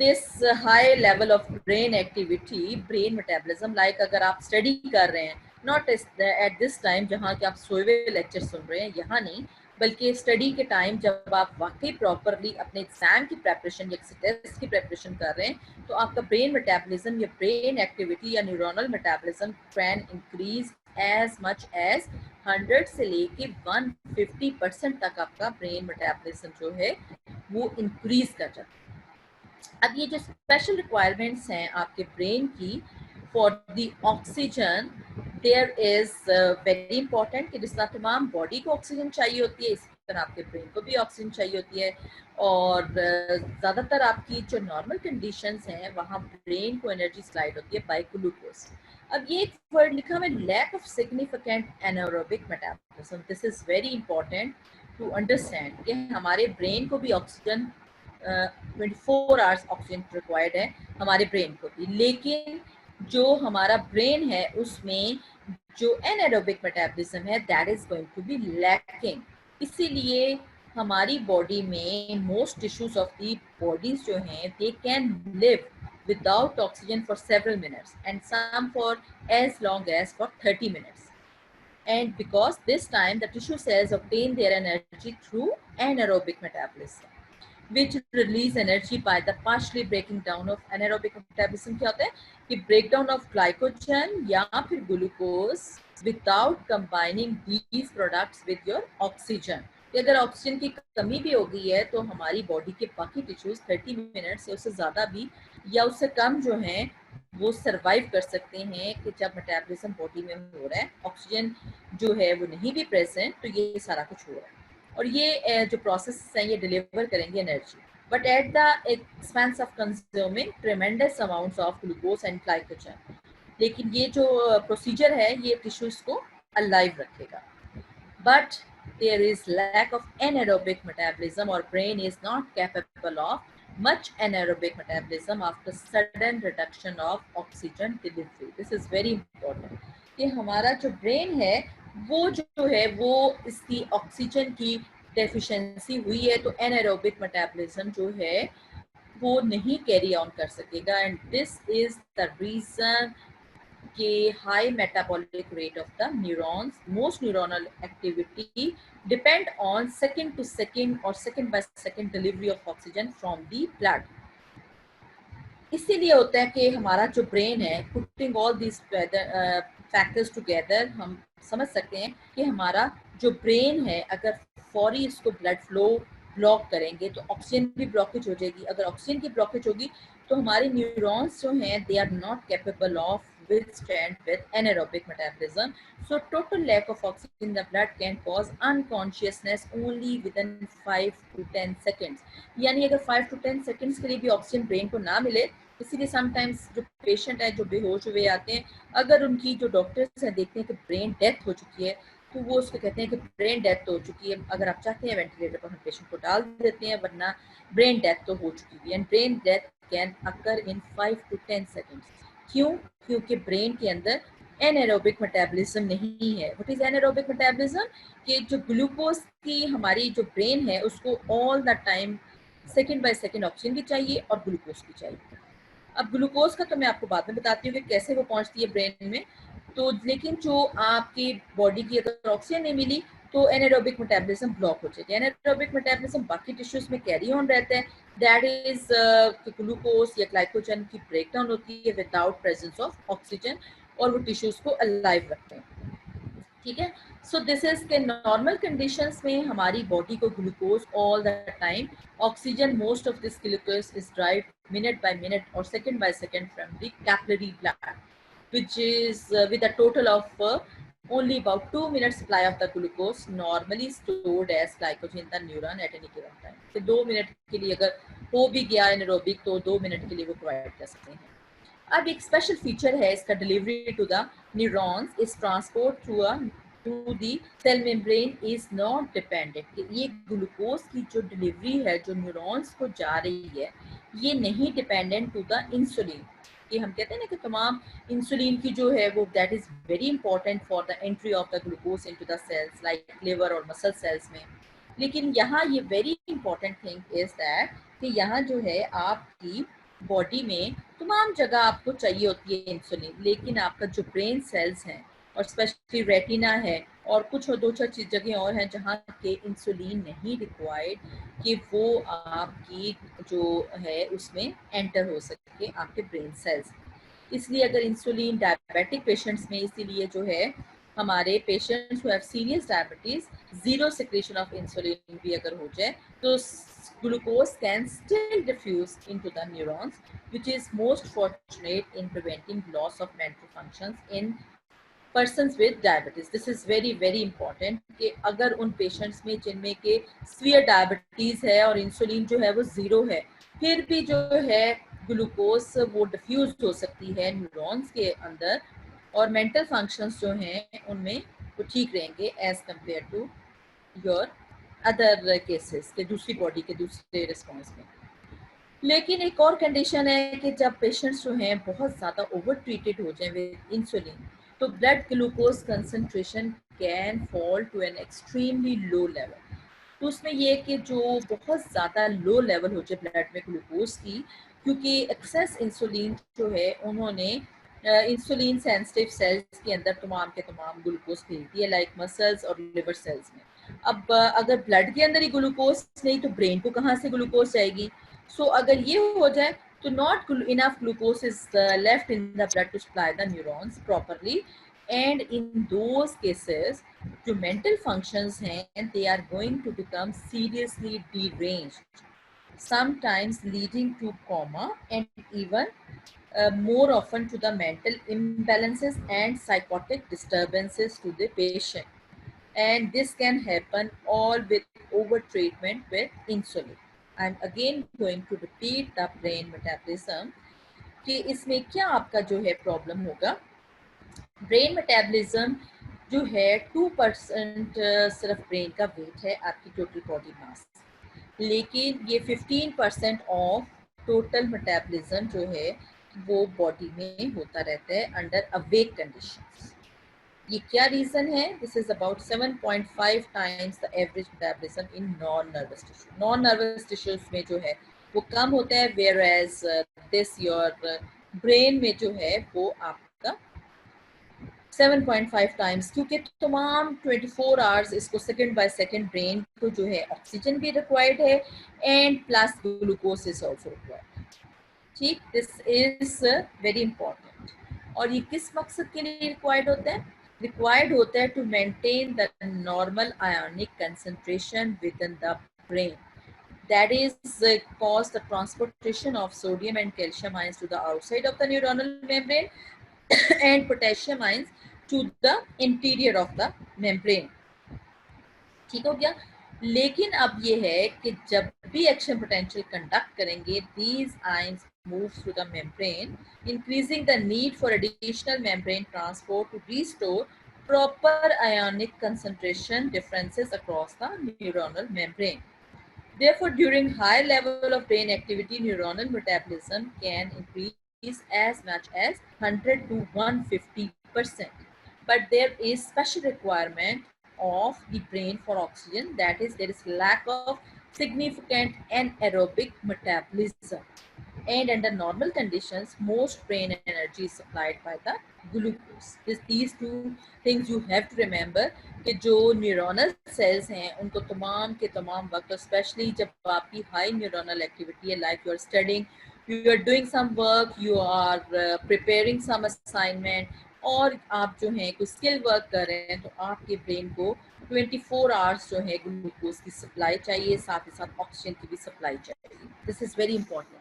this high level of brain activity, brain metabolism, like अगर आप study कर रहे हैं, not at this time जहाँ कि आप सोए हुए लेक्चर सुन रहे हैं, यहाँ नहीं, बल्कि स्टडी के टाइम जब आप वाकई प्रॉपरली अपने एग्जाम की प्रेपरेशन या टेस्ट की प्रेपरेशन कर रहे हैं, तो आपका ब्रेन मेटाबॉलिज्म या ब्रेन एक्टिविटी या neuronal metabolism can increase as much as 100 से लेके 150% तक आपका ब्रेन मेटाबॉलिज्म जो है वो इंक्रीज कर जाता है. अब ये जो स्पेशल रिक्वायरमेंट्स हैं आपके ब्रेन की for the oxygen, there is very important कि जिस तरह तमाम बॉडी को ऑक्सीजन चाहिए होती है, इसी तरह आपके ब्रेन को भी ऑक्सीजन चाहिए होती है. और ज़्यादातर आपकी जो नॉर्मल कंडीशंस हैं वहाँ ब्रेन को एनर्जी स्लाइड होती है बाय ग्लूकोज. अब ये एक वर्ड लिखा हुआ है, lack of significant anaerobic metabolism. This is very important to understand कि हमारे ब्रेन को भी ऑक्सीजन 24 आवर्स ऑक्सीजन रिक्वायर्ड है हमारे ब्रेन को भी, लेकिन जो हमारा ब्रेन है उसमें जो एनारोबिक मेटाबॉलिज्म है that is going to be lacking. इसीलिए हमारी बॉडी में most tissues of the bodies जो हैं they can live without oxygen for several minutes and some for as long as for 30 minutes. And because this time the tissue cells obtain their energy through anaerobic metabolism, which release energy by the partially breaking down of anaerobic metabolism। क्या होता है कि breakdown of glycogen या फिर glucose without combining these products with your oxygen। कि अगर oxygen की कमी भी हो गई है तो हमारी बॉडी के बाकी टिश्यूज 30 मिनट से उससे ज़्यादा भी या उससे कम जो हैं वो सरवाइव कर सकते हैं कि जब मेटाबॉलिज्म बॉडी में हो रहा है, ऑक्सीजन जो है वो नहीं भी प्रेजेंट, तो ये सारा कुछ हो रहा है और ये जो प्रोसेस हैं ये डिलीवर करेंगे energy, but at the expense of consuming ट्रेमेंडस amounts of glucose and glycogen. लेकिन ये जो प्रोसीजर है ये टिश्यूज को अलाइव रखेगा। But there is lack of anaerobic metabolism or brain is not capable of much anaerobic metabolism after sudden reduction of oxygen delivery. This is very important कि हमारा जो ब्रेन है वो जो है वो इसकी ऑक्सीजन की डेफिशिएंसी हुई है तो एनाएरोबिक मेटाबॉलिज्म जो है वो नहीं कैरी ऑन कर सकेगा। And this is the reason के high metabolic rate of the neurons, most neuronal activity depend on second to second or second by second delivery of oxygen from the blood। इसीलिए होता है कि हमारा जो brain है putting all this factors together हम समझ सकते हैं कि हमारा जो ब्रेन है अगर फौरी इसको ब्लड फ्लो ब्लॉक करेंगे तो ऑक्सीजन भी ब्लॉकेज हो जाएगी। अगर ऑक्सीजन की ब्लॉकेज होगी तो हमारे न्यूरॉन्स जो हैं they are not capable of withstand with anaerobic metabolism, so total lack of oxygen in the blood can cause unconsciousness only within 5 to 10 seconds। यानी अगर 5 to 10 seconds के लिए भी ऑक्सीजन ब्रेन को ना मिले, इसीलिए समटाइम्स जो पेशेंट है जो बेहोश हुए आते हैं, अगर उनकी जो डॉक्टर्स हैं देखते हैं कि ब्रेन डेथ हो चुकी है तो वो उसको कहते हैं कि ब्रेन डेथ तो हो चुकी है, अगर आप चाहते हैं वेंटिलेटर पर हम पेशेंट को डाल देते हैं, वरना ब्रेन डेथ तो हो चुकी है। And brain death can occur in 5 to 10 seconds। क्यों? क्योंकि ब्रेन के अंदर एनाएरोबिक मेटाबॉलिज्म नहीं है। What is anaerobic metabolism? कि जो ग्लूकोज की हमारी जो ब्रेन है उसको all the time second by second oxygen की चाहिए और ग्लूकोज की चाहिए। अब ग्लूकोज का तो मैं आपको बाद में बताती हूँ कि कैसे वो पहुंचती है ब्रेन में। तो लेकिन जो आपकी बॉडी की अगर ऑक्सीजन नहीं मिली तो एनाएरोबिक मेटाबॉलिज्म ब्लॉक हो जाएगा। एनाएरोबिक मेटाबॉलिज्म बाकी टिश्यूज में कैरी ऑन रहता है, दैट इज ग्लूकोज या ग्लाइकोजन की ब्रेकडाउन होती है विदाउट प्रेजेंस ऑफ ऑक्सीजन और वो टिश्यूज को अलाइव रखते हैं। ठीक है, सो दिस इज के नॉर्मल कंडीशंस में हमारी बॉडी को glucose all the time, oxygen most of this glucose is derived minute by minute और second by second from the capillary blood which is with a total of only about 2 minutes supply of the glucose normally stored as glycogen in the neuron at any given time। तो 2 minute के लिए अगर हो भी गया anaerobic तो 2 minute के लिए वो प्रोवाइड कर सकते हैं। अब एक स्पेशल फीचर है इसका, delivery to the neurons is transport through to the cell membrane is not dependent. ये ग्लूकोज की जो डिलीवरी है जो न्यूरॉन्स को जा रही है ये नहीं डिपेंडेंट टू द इंसुलिन। कि हम कहते हैं ना कि तमाम इंसुलिन की जो है वो that is very important for the entry of the glucose into the cells like liver और मसल सेल्स में। लेकिन यहाँ ये very important thing is that कि यहाँ जो है आपकी बॉडी में तमाम जगह आपको चाहिए होती है इंसुलिन, लेकिन आपका जो ब्रेन सेल्स हैं और स्पेशली रेटिना है और कुछ और दो चार जगह और हैं जहाँ के इंसुलिन नहीं रिक्वायर्ड कि वो आपकी जो है उसमें एंटर हो सके आपके ब्रेन सेल्स। इसलिए अगर इंसुलिन डायबिटिक पेशेंट्स में इसीलिए जो है हमारे patients who have serious diabetes zero secretion of insulin भी अगर हो जाए तो glucose can still diffuse into the neurons, which is most fortunate in preventing loss of mental functions in persons with diabetes। This is very very important कि अगर उन patients में जिनमें के severe diabetes है और इंसुलिन जो है वो जीरो है फिर भी जो है ग्लूकोज वो डिफ्यूज हो सकती है न्यूरॉन्स के अंदर और मेंटल फंक्शंस जो हैं उनमें वो ठीक रहेंगे as compare to your other cases के दूसरी बॉडी के दूसरे रिस्पॉन्स में। लेकिन एक और कंडीशन है कि जब पेशेंट्स जो हैं बहुत ज़्यादा ओवर ट्रीटेड हो जाए विद इंसुलिन तो blood glucose concentration can fall to an extremely low level. तो उसमें ये कि जो बहुत ज़्यादा लो लेवल हो जाए ब्लड में ग्लूकोज की, क्योंकि एक्सेस इंसुलिन जो है उन्होंने इंसुलिन सेंसिटिव सेल्स के अंदर तमाम के तमाम ग्लूकोज भेज दिए, लाइक मसल्स और लिवर सेल्स में। अब अगर ब्लड के अंदर ही ग्लूकोज नहीं तो ब्रेन को कहाँ से ग्लूकोज जाएगी? सो अगर ये हो जाए तो not enough glucose is left in the blood to supply the neurons properly, and in those cases जो मेंटल फंक्शंस हैं they are going to become seriously deranged, sometimes leading to coma and even more often to the mental imbalances and psychotic disturbances to the patient. And this can happen all with over treatment with insulin. I'm again going to repeat the brain metabolism कि इसमें क्या आपका जो है problem होगा। Brain metabolism जो है 2% सिर्फ ब्रेन का वेट है आपकी टोटल बॉडी मास, लेकिन ये 15% ऑफ टोटल मेटाबॉलिज्म जो है वो बॉडी में होता रहता है अंडर अवेक कंडीशंस। ये क्या रीजन है? This is about 7.5 times the average metabolism in non nervous tissue. Non nervous tissues में जो है वो कम होता है, whereas this your brain में जो है वो आपका 7.5 टाइम्स, क्योंकि तमाम 24 आवर्स इसको सेकंड बाय सेकंड ब्रेन को जो है ऑक्सीजन भी रिक्वायर्ड है and plus glucose is also required. ठीक, दिस इज वेरी इंपॉर्टेंट। और ये किस मकसद के लिए रिक्वायर्ड होता है? रिक्वायर्ड होता है to maintain the normal ionic concentration within the brain, that is cause the transportation of sodium and calcium ions to the outside of the neuronal membrane and potassium ions to the interior of the membrane। ठीक हो गया। लेकिन अब ये है कि जब भी एक्शन पोटेंशियल कंडक्ट करेंगे these ions move through the membrane, increasing the need for additional membrane transport to restore proper ionic concentration differences across the neuronal membrane। Therefore, during high level of brain activity, neuronal metabolism can increase as much as 100 to 150%. But there is special requirement of the brain for oxygen, that is, there is lack of significant anaerobic metabolism. And under normal conditions, most brain energy is supplied by the glucose. These two things you have to remember कि जो neuronal sales हैं उनको तमाम के तमाम वक्त, specially जब आपकी हाई न्यूरोनल एक्टिविटी है, like you are studying, you are doing some work, you are preparing some assignment, और आप जो है कोई स्किल वर्क कर रहे हैं, तो आपके ब्रेन को 24 आवर्स जो है ग्लूकोज की सप्लाई चाहिए, साथ ही साथ ऑक्सीजन की भी सप्लाई चाहिए। This is very important.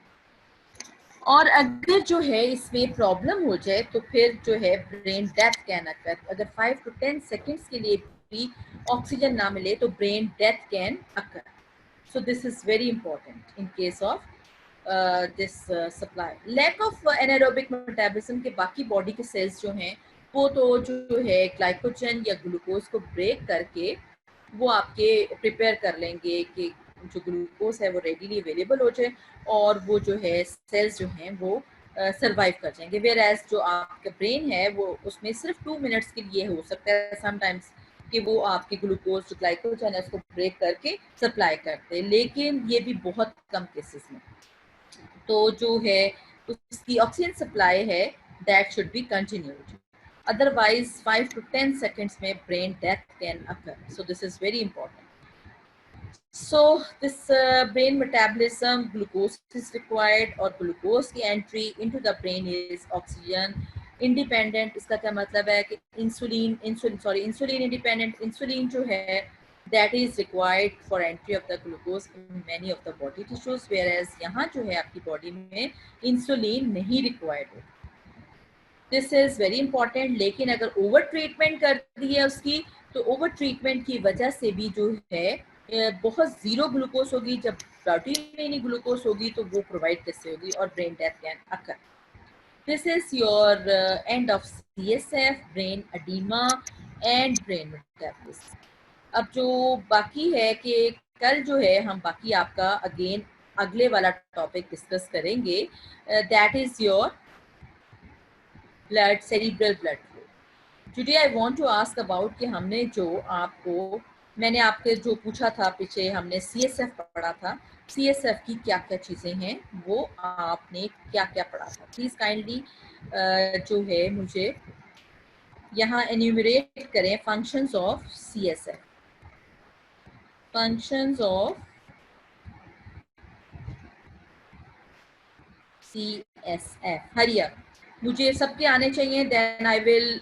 और अगर जो है इसमें प्रॉब्लम हो जाए तो फिर जो है ब्रेन डेथ कैन अकर। अगर 5 to 10 सेकेंड्स के लिए भी ऑक्सीजन ना मिले तो brain death can occur. So this is very important in case of this supply. Lack of anaerobic metabolism के बाकी बॉडी के सेल्स जो हैं वो तो जो है ग्लाइकोजन या ग्लूकोज को ब्रेक करके वो आपके प्रिपेयर कर लेंगे कि जो ग्लूकोज है वो रेडीली अवेलेबल हो जाए और वो जो है सेल्स जो हैं वो सरवाइव कर जाएंगे। वेयर एज जो आपका ब्रेन है वो उसमें सिर्फ 2 मिनट्स के लिए हो सकता है समटाइम्स कि वो आपके ग्लूकोज जो ग्लाइकोजन है उसको ब्रेक करके सप्लाई करते हैं, लेकिन ये भी बहुत कम केसेस में। तो जो है उसकी ऑक्सीजन सप्लाई है that should be continued, otherwise 5 to 10 seconds में brain death can occur. So this is very important. So this brain metabolism, glucose is required और glucose की entry into the brain is oxygen independent। इसका क्या मतलब है कि insulin independent, insulin जो है that is required for entry of the glucose in many of the body tissues, whereas यहाँ जो है आपकी बॉडी में इंसुलिन नहीं रिक्वायर्ड होता। This is very important. लेकिन अगर ओवर ट्रीटमेंट कर दी है उसकी तो ओवर ट्रीटमेंट की वजह से भी जो है बहुत जीरो ग्लूकोज होगी, जब बॉडी में नहीं ग्लूकोज होगी तो वो प्रोवाइड कैसे होगी और brain death can occur. This is your end of CSF, brain oedema and brain metabolism. अब जो बाकी है कि कल जो है हम बाकी आपका अगेन अगले वाला टॉपिक डिस्कस करेंगे, that is your blood, cerebral blood flow. Today I want to ask about कि हमने जो आपको, मैंने आपके जो पूछा था पीछे, हमने CSF पढ़ा था, CSF की क्या क्या चीज़ें हैं, वो आपने क्या क्या पढ़ा था। प्लीज़ काइंडली जो है मुझे यहाँ एन्यूमरेट करें functions of CSF, functions of CSF। हरिया मुझे सबके आने चाहिए, then I will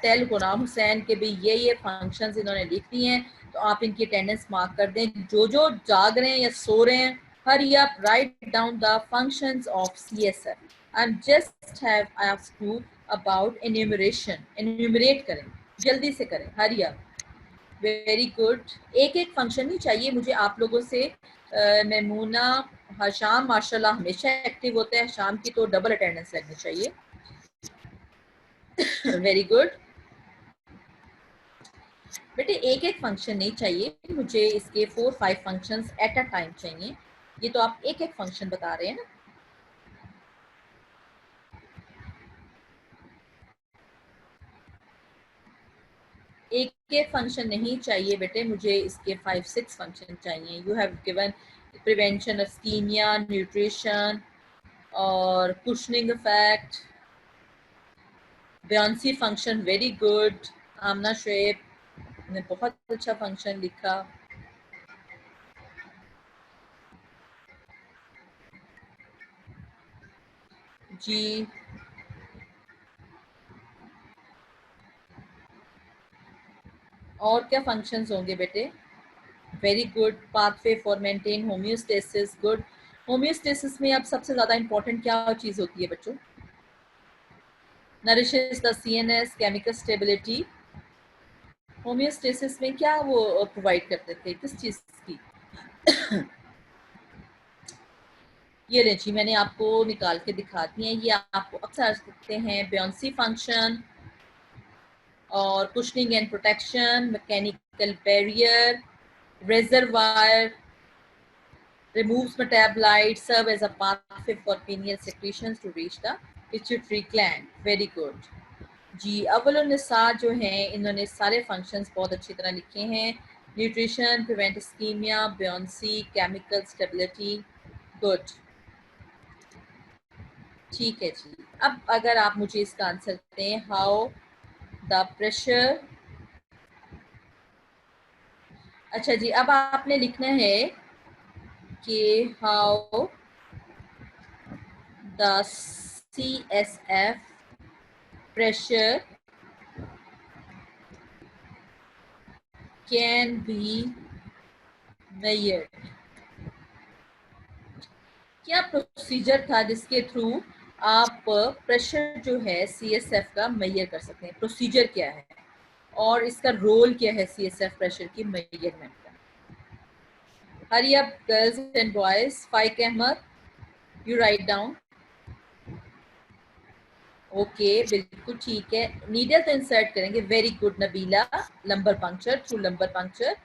tell Ghulam Hussain के भी ये फंक्शंस इन्होंने लिख दिए हैं, तो आप इनकी अटेंडेंस मार्क कर दें। जो जो जाग रहे हैं या सो रहे हैं, hurry up, write down the functions of CSF। I am just have asked you about enumeration, enumerate करें, जल्दी से करें, हरी अप। Very good. एक एक फंक्शन ही चाहिए मुझे आप लोगों से। मैमूना, हशाम माशाल्लाह हमेशा एक्टिव होते हैं, शाम की तो डबल अटेंडेंस लगनी चाहिए। वेरी गुड बेटे, एक एक फंक्शन नहीं चाहिए मुझे, इसके 4-5 फंक्शंस एट अ टाइम चाहिए। ये तो आप एक एक फंक्शन बता रहे हैं ना। एक एक फंक्शन नहीं चाहिए बेटे मुझे, इसके 5-6 फंक्शन चाहिए। You have given prevention of ischemia, nutrition और cushioning effect, buoyancy function, very good. Amna Shoaib ने बहुत अच्छा फंक्शन लिखा। जी और क्या फंक्शंस होंगे बेटे? Very good. Pathway for maintain homeostasis, good. Homeostasis में अब सबसे ज्यादा इंपॉर्टेंट क्या चीज होती है बच्चों? Nourishes the CNS, chemical stability. Homeostasis में क्या वो प्रोवाइड करते थे, किस चीज की? ये ले जी, मैंने आपको निकाल के दिखा दी है, ये आपको अक्सर सकते हैं। बेयॉन्सी फंक्शन और cushioning and protection, mechanical barrier, reservoir, removes metabolites, serve as a pathway for pineal secretions to reach the pituitary gland. Very good. जी अव्वल निसार जो हैं इन्होंने सारे फंक्शंस बहुत अच्छी तरह लिखे हैं। Nutrition, prevent ischemia, buoyancy, chemical stability, good. ठीक है जी। अब अगर आप मुझे इसका आंसर दें, हाउ द प्रेशर। अच्छा जी, अब आपने लिखना है कि how the CSF pressure can be measured। क्या प्रोसीजर था जिसके थ्रू आप प्रेशर जो है CSF का मेजर कर सकते हैं? प्रोसीजर क्या है और इसका रोल क्या है CSF प्रेशर की मेजरमेंट का? Hurry up girls and boys. Faiq Ahmed, you write down. Okay बिल्कुल ठीक है। नीडल तो इंसर्ट करेंगे, very good Nabeela. Lumbar puncture, through lumbar puncture.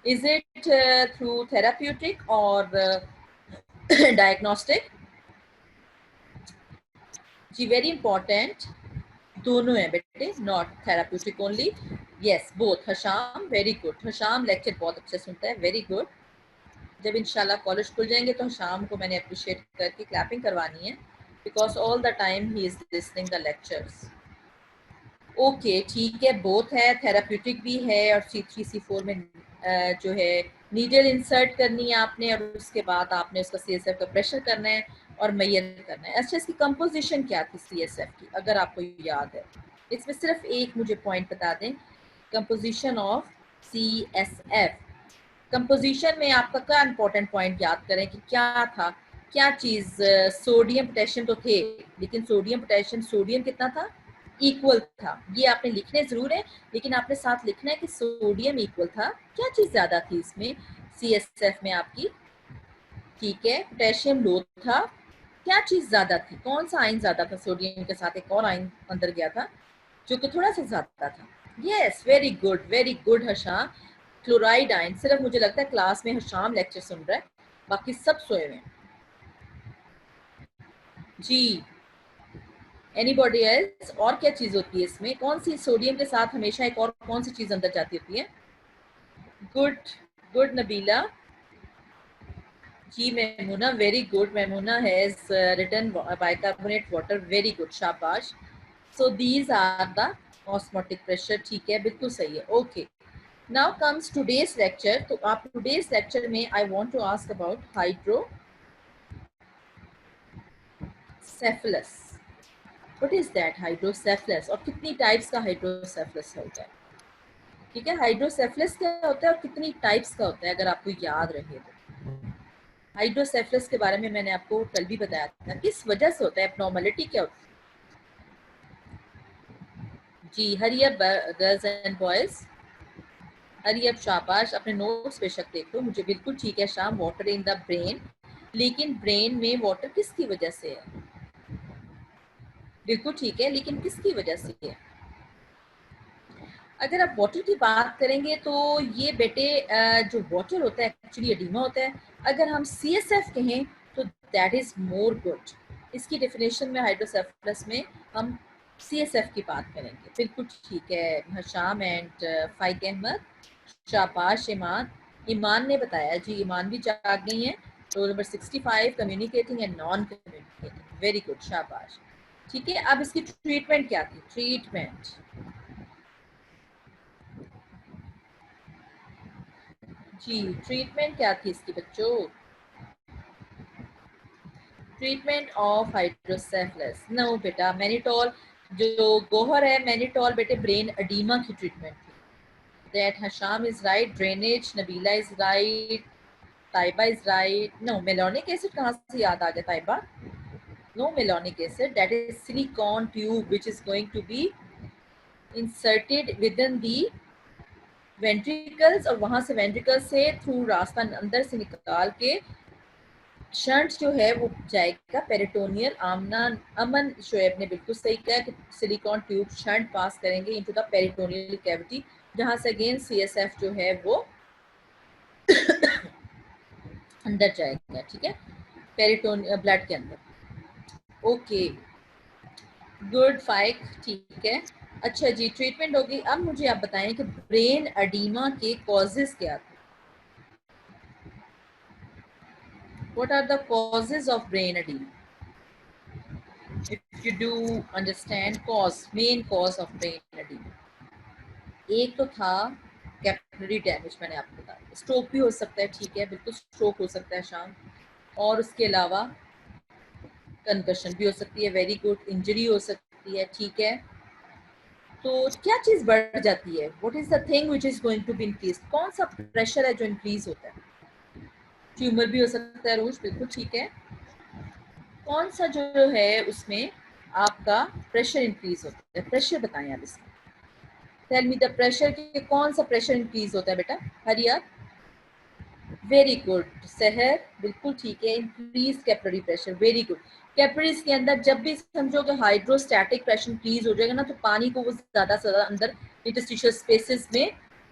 Is it through therapeutic और डायग्नोस्टिक? जी वेरी इंपॉर्टेंट, दोनों है बेटे, not therapeutic only. Yes both. Hasham, very good. Hasham lecture बहुत अच्छे सुनता है, वेरी गुड। जब इंशाल्लाह कॉलेज खुल जाएंगे तो हशाम को मैंने अप्रिशिएट करके क्लैपिंग करवानी है, because all the time he is listening the lectures. Okay ठीक है, बोथ है, थेराप्यूटिक भी है, और C3 C4 में जो है नीडल इंसर्ट करनी है आपने, और उसके बाद आपने उसका CSF का प्रेशर करना है और मेजर करना है। अच्छा, इसकी कंपोजिशन क्या थी CSF की, अगर आपको याद है? इसमें सिर्फ एक मुझे पॉइंट बता दें, कंपोजिशन ऑफ CSF। कंपोजिशन में आपका क्या इंपॉर्टेंट पॉइंट याद करें कि क्या था, क्या चीज? सोडियम पोटेशियम तो थे, लेकिन सोडियम पोटेशियम, सोडियम कितना था? इक्वल था। ये आपने लिखने जरूर है, लेकिन आपने साथ लिखना है कि सोडियम इक्वल था। क्या चीज ज्यादा थी इसमें CSF में आपकी? ठीक है, पोटेशियम लो था। क्या चीज ज्यादा थी, कौन सा आयन ज्यादा था? सोडियम के साथ एक और आयन अंदर गया था जो कि थोड़ा सा ज्यादा था। Yes very good, very good Hasham. Chloride ion. सिर्फ मुझे लगता है क्लास में हशाम लेक्चर सुन रहा है, बाकी सब सोए हुए हैं जी। Anybody else? और क्या चीज होती है इसमें? कौन सी सोडियम के साथ हमेशा एक और कौन सी चीज अंदर जाती होती है? Good, good Nabeela. जी Maimoona, very good. Maimoona has written bicarbonate water, very good, शाबाश। So these are the osmotic pressure, ठीक है, बिल्कुल सही है। Okay, now comes today's lecture. तो आप टुडेज लेक्चर में I want to ask about hydrocephalus. What is that hydrocephalus, और कितनी टाइप्स का हाइड्रोसेफलस होता है? ठीक है, हाइड्रोसेफलस क्या होता है और कितनी टाइप्स का होता है, अगर आपको याद रहे तो। हाइड्रोसेफलस के बारे में मैंने आपको कल भी बताया था, किस वजह से होता है, एब्नॉर्मलिटी क्या होती है? जी, hurry up girls and boys, hurry up, शाबाश। अपने नोट्स बेशक देख लो, मुझे बिल्कुल ठीक है शाम। वाटर इन द ब्रेन, लेकिन ब्रेन में वाटर किसकी वजह से है? बिल्कुल ठीक है, लेकिन किसकी वजह से है? अगर आप वाटर की बात करेंगे तो ये बेटे जो वाटर होता है एक्चुअली एडिमा होता है। अगर हम CSF कहें तो दैट इज मोर गुड। इसकी डेफिनेशन में हाइड्रोसेफलस में हम CSF की बात करेंगे। बिल्कुल ठीक है हशाम एंड फाइक अहमद, शाबाश ईमान। ईमान ने बताया जी, ईमान भी जाग गई हैं। Roll number 65, communicating and non communicating, very good, शाबाश। ठीक है, अब इसकी ट्रीटमेंट क्या थी? ट्रीटमेंट, जी ट्रीटमेंट क्या थी इसकी बच्चों? ट्रीटमेंट ऑफ हाइड्रोसेफलस, नो बेटा, मैनिटोल। जो गोहर है मैनिटोल बेटे ब्रेन एडीमा की ट्रीटमेंट थी। That Hasham is right, drainage, Nabeela is right, Taiba is right. No, malonic acid कहाँ से याद आ गया Taiba? No malonic acid, that is silicon tube which is going to be inserted within the ventricles, और वहां से वेंट्रिकल्स से थ्रू रास्ता अंदर से निकाल के शंट जो है वो जाएगा पेरिटोनियल। आमना अमन शोएब ने बिल्कुल सही कहा कि सिलिकॉन ट्यूब शंट पास करेंगे इनटू द पेरिटोनियल कैविटी, जहां से अगेन CSF जो है वो अंदर जाएगा। ठीक है, पेरिटोनियल ब्लड के अंदर। ओके, गुड फाइक, ठीक है। अच्छा जी, ट्रीटमेंट होगी। अब मुझे आप बताएं कि ब्रेन एडीमा के कॉजेज क्या थे? What are the causes of brain oedema? if you do understand cause, main cause of brain edema, एक तो था कैपिलरी डैमेज, मैंने आपको बताया। स्ट्रोक भी हो सकता है, ठीक है, बिल्कुल स्ट्रोक हो सकता है शाम। और उसके अलावा कंकशन भी हो सकती है, वेरी गुड, इंजरी हो सकती है, ठीक है। तो क्या चीज बढ़ जाती है? What is the thing which is going to be increase? कौन सा प्रेशर है जो इंक्रीज होता है? ट्यूमर भी हो सकता है रोज, बिल्कुल ठीक है। कौन सा जो है उसमें आपका प्रेशर इंक्रीज होता है? प्रेशर बताएं आप इसमें। टेल मी द प्रेशर, के कौन सा प्रेशर इंक्रीज होता है बेटा? हरिया, वेरी गुड। सहर, बिल्कुल ठीक है, increase capillary pressure, very good. Capillaries के अंदर जब भी समझो कि हाइड्रोस्टैटिक प्रेशर इंक्रीज हो जाएगा ना, तो पानी को वो ज्यादा से ज्यादा अंदर इंटरस्टिशियल स्पेसेस में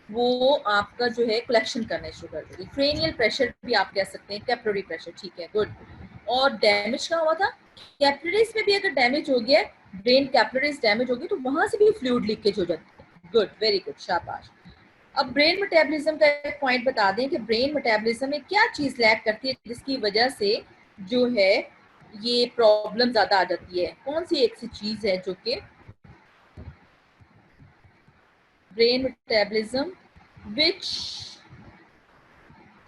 वो आपका जो है कलेक्शन करना शुरू कर देगी। क्रेनियल प्रेशर भी आप कह सकते हैं, कैपिलरी प्रेशर, ठीक है, गुड। और डैमेज कहाँ हुआ था? कैपिलरीज में भी अगर डैमेज हो गया, ब्रेन कैपिलरीज डैमेज होगी, तो वहां से भी फ्लूइड लीकेज हो जाती है। गुड, वेरी गुड, शाबाश। अब ब्रेन मेटाबॉलिज्म का एक पॉइंट बता दें कि ब्रेन मेटाबॉलिज्म में क्या चीज लैक करती है जिसकी वजह से जो है ये प्रॉब्लम ज्यादा आ जाती है? कौन सी एक सी चीज है जो कि brain metabolism which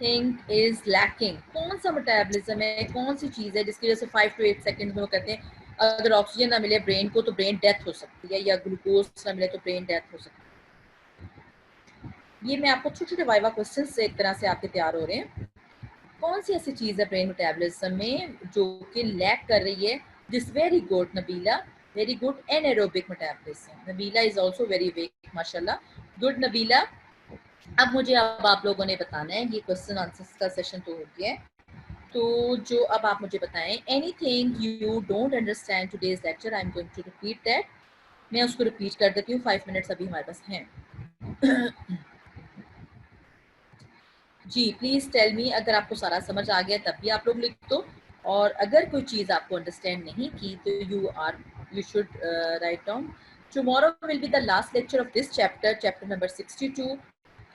thing is lacking? कौन सा मेटाबॉलिज्म है, कौन सी चीज है जिसकी वजह से 5 to 8 सेकंड में वो कहते हैं अगर ऑक्सीजन ना मिले ब्रेन को तो ब्रेन डेथ हो सकती है, या ग्लूकोज ना मिले तो ब्रेन डेथ हो सकती है? ये मैं आपको छोटे छोटे वाइवा क्वेश्चन से एक तरह से आपके तैयार हो रहे हैं। कौन सी ऐसी चीज है ब्रेन मेटाबॉलिज्म में जो कि लैक कर रही है? This very good Nabeela, very good, anaerobic metabolism. Nabeela is also very weak, माशाल्लाह, गुड नबीला। अब मुझे अब आप लोगों ने बताना है, ये क्वेश्चन आंसर्स का सेशन तो हो गया है। तो जो अब आप मुझे बताएं, anything you don't understand today's lecture, I am going to repeat that. मैं उसको रिपीट कर देती हूँ, 5 मिनट्स अभी हमारे पास हैं। जी प्लीज टेल मी, अगर आपको सारा समझ आ गया तब भी आप लोग लिख दो, और अगर कोई चीज आपको अंडरस्टैंड नहीं की तो you are you should write down. Tomorrow will be the last lecture of this chapter, chapter number 62.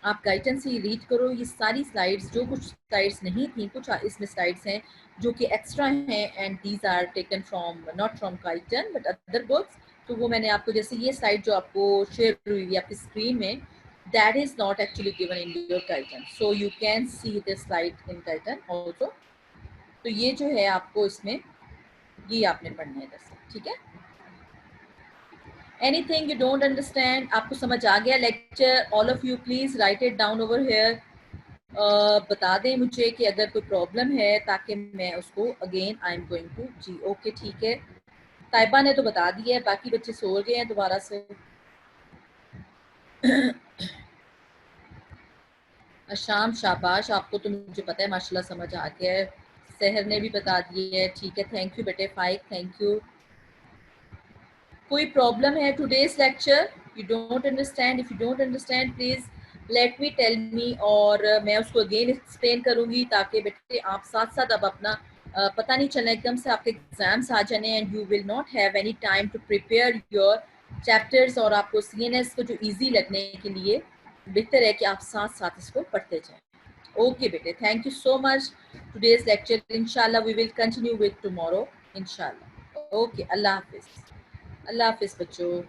आप गाइडेंस से रीड करो. ये सारी स्लाइड्स, जो कुछ स्लाइड्स नहीं थी, कुछ इसमें स्लाइड्स हैं जो कि एक्स्ट्रा हैं, and these are taken from not from Guyton but other books. तो वो मैंने आपको, जैसे ये स्लाइड जो आपको शेयर हुई है आपकी स्क्रीन में, that is not actually given in your guidance, so you can see this slide in guidance also. तो ये जो है आपको इसमें ये आपने पढ़ना है दरअसल, ठीक है. एनीथिंग यू डोंट अंडरस्टैंड, आपको समझ आ गया lecture? All of you please right it down over here. बता दें मुझे कि अगर कोई प्रॉब्लम है, ताकि मैं उसको again I am going to. जी ओके ठीक है. ताइबा ने तो बता दिया है, बाकी बच्चे सो गए हैं दोबारा से. शाम शाबाश, आपको तो मुझे पता है माशाल्लाह समझ आ गया है. सहर ने भी बता दिया है, ठीक है. थैंक यू बेटे फाइक, थैंक यू. कोई प्रॉब्लम है today's lecture? You don't understand? If you don't understand please let me tell me, और मैं उसको अगेन एक्सप्लेन करूंगी, ताकि बेटे आप साथ साथ अब अपना पता नहीं चलना एकदम से आपके एग्जाम्स आ जाने and you will not have any time to prepare your chapters, और आपको CNS को जो ईजी लगने के लिए बेहतर है कि आप साथ साथ इसको पढ़ते जाएं. ओके बेटे, thank you so much. Today's lecture इंशाल्लाह we will continue with tomorrow इंशाल्लाह. ओके, अल्लाह हाफिज. अल्लाह हाफिज बच्चों.